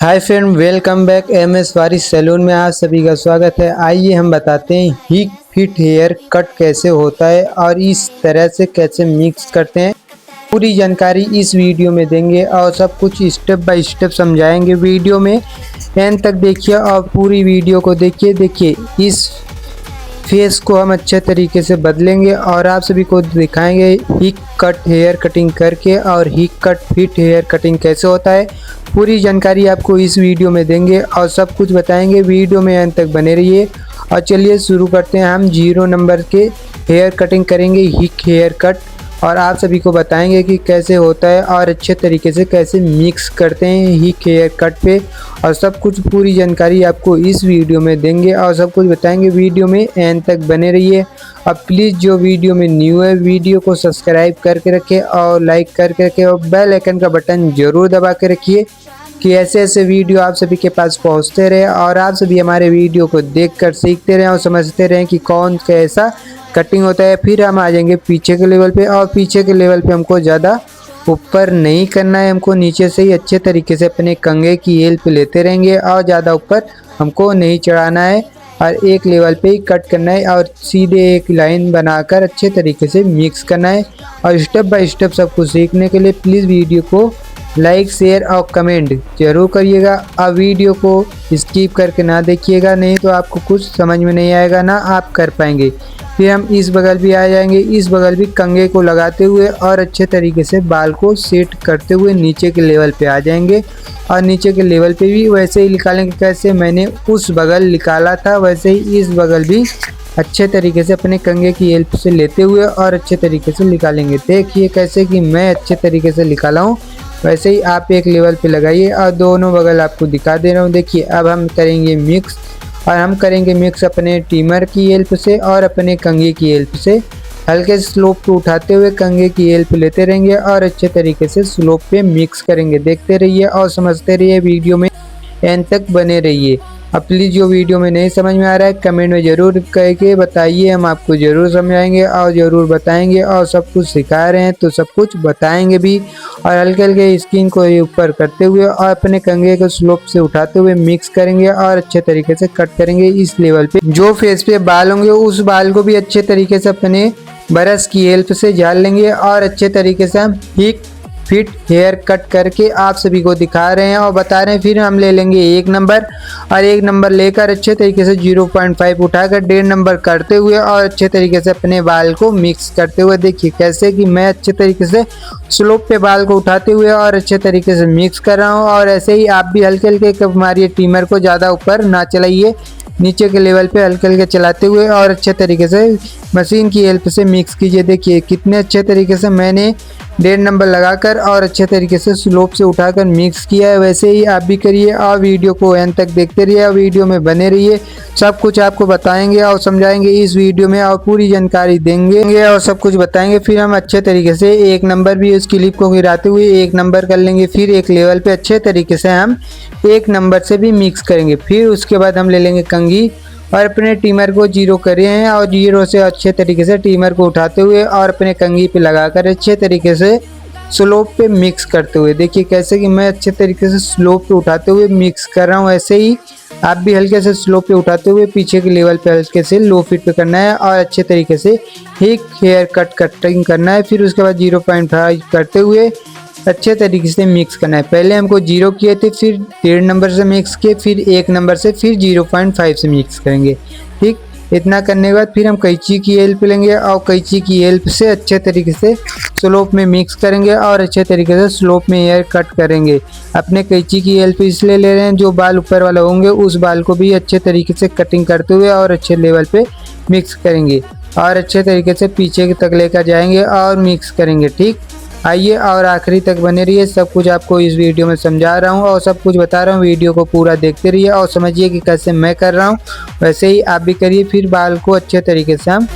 हाय friend, welcome back MS Waris salon में आप सभी का स्वागत है। आइए हम बताते हैं हिक फिट हेयर कट कैसे होता है और इस तरह से कैसे मिक्स करते हैं। पूरी जानकारी इस वीडियो में देंगे और सब कुछ स्टेप बाय स्टेप समझाएंगे। वीडियो में एंड तक देखिए और पूरी वीडियो को देखिए इस फेस को हम अच्छे तरीके से बदलेंगे और आप सभी को दिखाएंगे हिक कट हेयर कटिंग करके और हिक कट फिट हेयर कटिंग कैसे होता है। पूरी जानकारी आपको इस वीडियो में देंगे और सब कुछ बताएंगे। वीडियो में अंत तक बने रहिए और चलिए शुरू करते हैं। हम 0 नंबर के हेयर कटिंग करेंगे, हिक हेयर कट, और आप सभी को बताएंगे कि कैसे होता है और अच्छे तरीके से कैसे मिक्स करते हैं हिक हेयर कट पे। और सब कुछ पूरी जानकारी आपको इस वीडियो में देंगे और सब कुछ बताएंगे। वीडियो में एंड तक बने रहिए। अब प्लीज़ जो वीडियो में न्यू है वीडियो को सब्सक्राइब करके रखें और लाइक करके रखें और बेल आइकन का बटन ज़रूर दबा के रखिए कि ऐसे ऐसे वीडियो आप सभी के पास पहुंचते रहे और आप सभी हमारे वीडियो को देखकर सीखते रहें और समझते रहें कि कौन कैसा कटिंग होता है। फिर हम आ जाएंगे पीछे के लेवल पे, और पीछे के लेवल पे हमको ज़्यादा ऊपर नहीं करना है, हमको नीचे से ही अच्छे तरीके से अपने कंघे की हेल्प लेते रहेंगे और ज़्यादा ऊपर हमको नहीं चढ़ाना है और एक लेवल पे ही कट करना है और सीधे एक लाइन बनाकर अच्छे तरीके से मिक्स करना है। और स्टेप बाय स्टेप सब कुछ सीखने के लिए प्लीज़ वीडियो को लाइक, शेयर और कमेंट जरूर करिएगा। अब वीडियो को स्किप करके ना देखिएगा, नहीं तो आपको कुछ समझ में नहीं आएगा, ना आप कर पाएंगे। फिर हम इस बगल भी आ जाएंगे, इस बगल भी कंघे को लगाते हुए और अच्छे तरीके से बाल को सेट करते हुए नीचे के लेवल पे आ जाएंगे और नीचे के लेवल पे भी वैसे ही निकालेंगे। कैसे मैंने उस बगल निकाला था वैसे ही इस बगल भी अच्छे तरीके से अपने कंघे की हेल्प से लेते हुए और अच्छे तरीके से निकालेंगे। देखिए कैसे कि मैं अच्छे तरीके से निकाला हूँ, वैसे ही आप एक लेवल पे लगाइए और दोनों बगल आपको दिखा दे रहा हूँ। देखिए अब हम करेंगे मिक्स, और हम करेंगे मिक्स अपने ट्रिमर की हेल्प से और अपने कंघे की हेल्प से। हल्के स्लोप को उठाते हुए कंघे की हेल्प लेते रहेंगे और अच्छे तरीके से स्लोप पे मिक्स करेंगे। देखते रहिए और समझते रहिए, वीडियो में एंड तक बने रहिए। अब प्लीज़ जो वीडियो में नहीं समझ में आ रहा है कमेंट में ज़रूर कह के बताइए, हम आपको ज़रूर समझाएंगे और ज़रूर बताएंगे और सब कुछ सिखा रहे हैं तो सब कुछ बताएंगे भी। और हल्के हल्के स्किन को ऊपर करते हुए और अपने कंघे को स्लोप से उठाते हुए मिक्स करेंगे और अच्छे तरीके से कट करेंगे इस लेवल पे। जो फेस पे बाल होंगे उस बाल को भी अच्छे तरीके से अपने ब्रश की हेल्प से झाड़ लेंगे और अच्छे तरीके से हम हिक फिट हेयर कट करके आप सभी को दिखा रहे हैं और बता रहे हैं। फिर हम ले लेंगे 1 नंबर और 1 नंबर लेकर अच्छे तरीके से 0.5 उठाकर 1.5 नंबर करते हुए और अच्छे तरीके से अपने बाल को मिक्स करते हुए। देखिए कैसे कि मैं अच्छे तरीके से स्लोप पे बाल को उठाते हुए और अच्छे तरीके से मिक्स कर रहा हूँ। और ऐसे ही आप भी हल्के हल्के मारिए, ट्रिमर को ज़्यादा ऊपर ना चलाइए, नीचे के लेवल पे हल्के हल्के चलाते हुए और अच्छे तरीके से मशीन की हेल्प से मिक्स कीजिए। देखिए कितने अच्छे तरीके से मैंने 1.5 नंबर लगाकर और अच्छे तरीके से स्लोप से उठाकर मिक्स किया है। वैसे ही आप भी करिए और वीडियो को एंड तक देखते रहिए और वीडियो में बने रहिए। सब कुछ आपको बताएंगे और समझाएंगे इस वीडियो में और पूरी जानकारी देंगे और सब कुछ बताएंगे। फिर हम अच्छे तरीके से 1 नंबर भी उस क्लिप को गिराते हुए 1 नंबर कर लेंगे। फिर एक लेवल पे अच्छे तरीके से हम 1 नंबर से भी मिक्स करेंगे। फिर उसके बाद हम ले लेंगे कंघी और अपने ट्रिमर को 0 करे हैं और 0 से अच्छे तरीके से ट्रिमर को उठाते हुए और अपने कंघी पे लगाकर अच्छे तरीके से स्लोप पे मिक्स करते हुए। देखिए कैसे कि मैं अच्छे तरीके से स्लोप पे उठाते हुए मिक्स कर रहा हूँ। ऐसे ही आप भी हल्के से स्लोप पे उठाते हुए पीछे के लेवल पे हल्के से लो फीट पे करना है और अच्छे तरीके से हिक हेयर कटिंग करना है। फिर उसके बाद 0.5 करते हुए अच्छे तरीके से मिक्स करना है। पहले हमको 0 किए थे, फिर 1.5 नंबर से मिक्स किए, फिर 1 नंबर से, फिर 0.5 से मिक्स करेंगे। ठीक, इतना करने के बाद फिर हम कैंची की हेल्प लेंगे और कैंची की हेल्प से अच्छे तरीके से स्लोप में मिक्स करेंगे और अच्छे तरीके से स्लोप में हेयर कट करेंगे। अपने कैंची की हेल्प इसलिए ले रहे हैं जो बाल ऊपर वाला होंगे उस बाल को भी अच्छे तरीके से कटिंग करते हुए और अच्छे लेवल पे मिक्स करेंगे और अच्छे तरीके से पीछे तक लेकर जाएंगे और मिक्स करेंगे। ठीक, आइए और आखिरी तक बने रहिए। सब कुछ आपको इस वीडियो में समझा रहा हूँ और सब कुछ बता रहा हूँ। वीडियो को पूरा देखते रहिए और समझिए कि कैसे मैं कर रहा हूँ वैसे ही आप भी करिए। फिर बाल को अच्छे तरीके से हम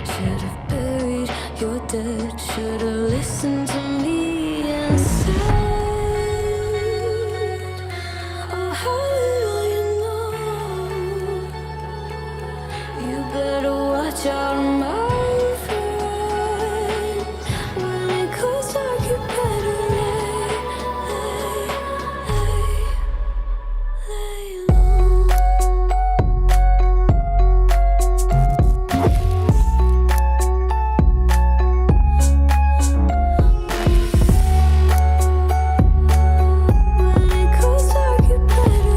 should have buried your dead, should have listened to me and said, oh, how little you know. You better watch out, my friend. When it goes dark, you better lay low. When it goes dark, you better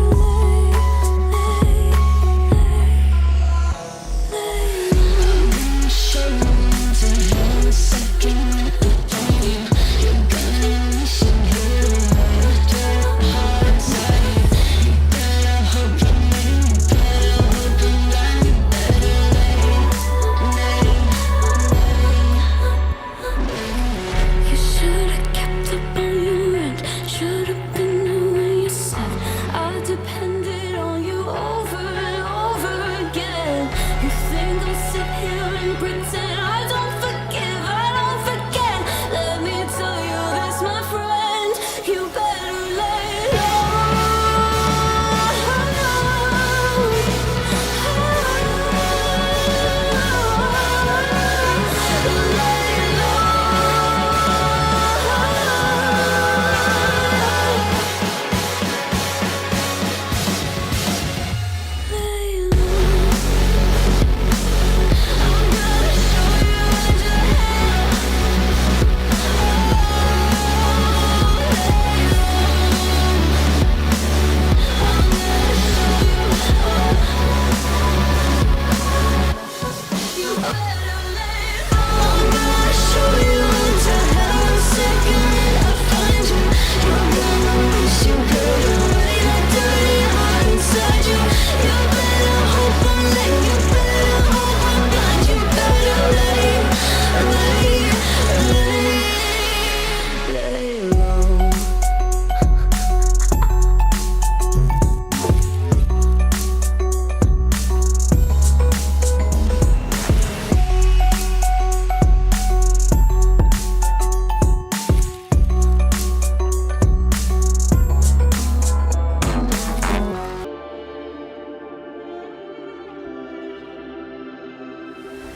You should've kept up on your rent. Should've been there when you said I depended on you over and over again. You think I'll sit here and pretend I don't forgive, I don't forget? Let me tell you this, my friend. You better lay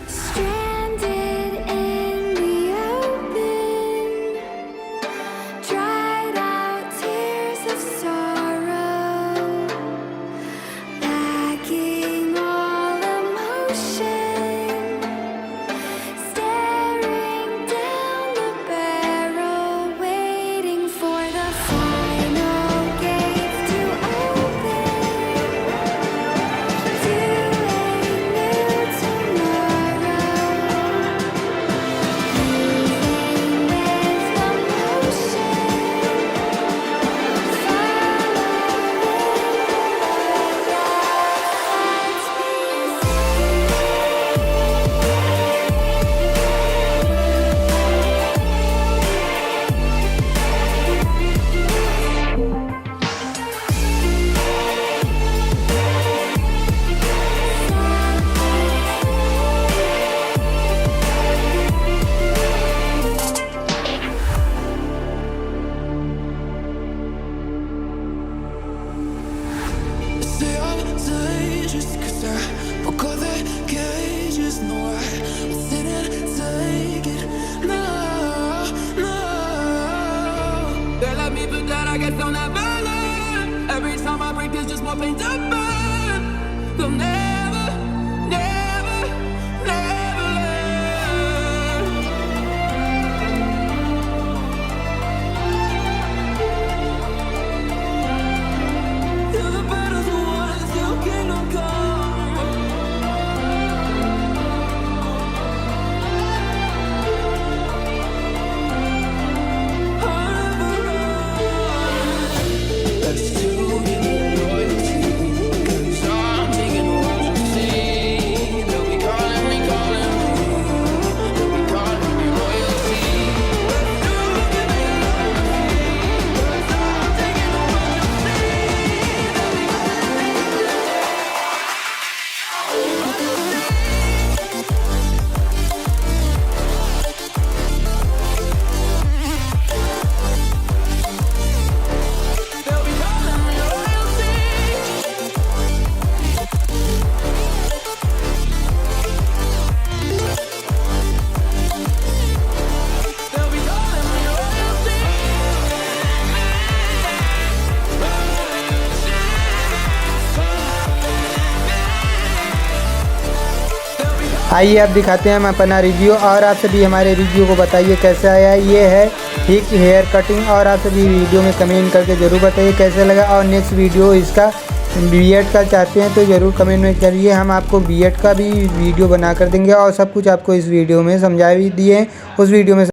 stranded in the open, dried out tears of sorrow, lacking all emotion, staring down the barrel, waiting for the final gates to open to a new tomorrow. Say I'm dangerous 'cause I broke all the cages. No, I didn't take it. No, no. They let me put that, I guess I'll never learn. Every time I break, there's just more pain to burn. They'll never, never, never learn. Till the battle's won, till kingdom come. I'll never run. That's too many loyalty. आइए अब दिखाते हैं हम अपना review और आप सभी हमारे रिव्यू को बताइए कैसा आया। ये है हिक हेयर कटिंग और आप सभी वीडियो में कमेंट करके ज़रूर बताइए कैसा लगा। और नेक्स्ट वीडियो इसका बीएड का चाहते हैं तो ज़रूर कमेंट में करिए, हम आपको बीएड का भी वीडियो बना कर देंगे और सब कुछ आपको इस वीडियो में समझा भी दिए उस वीडियो में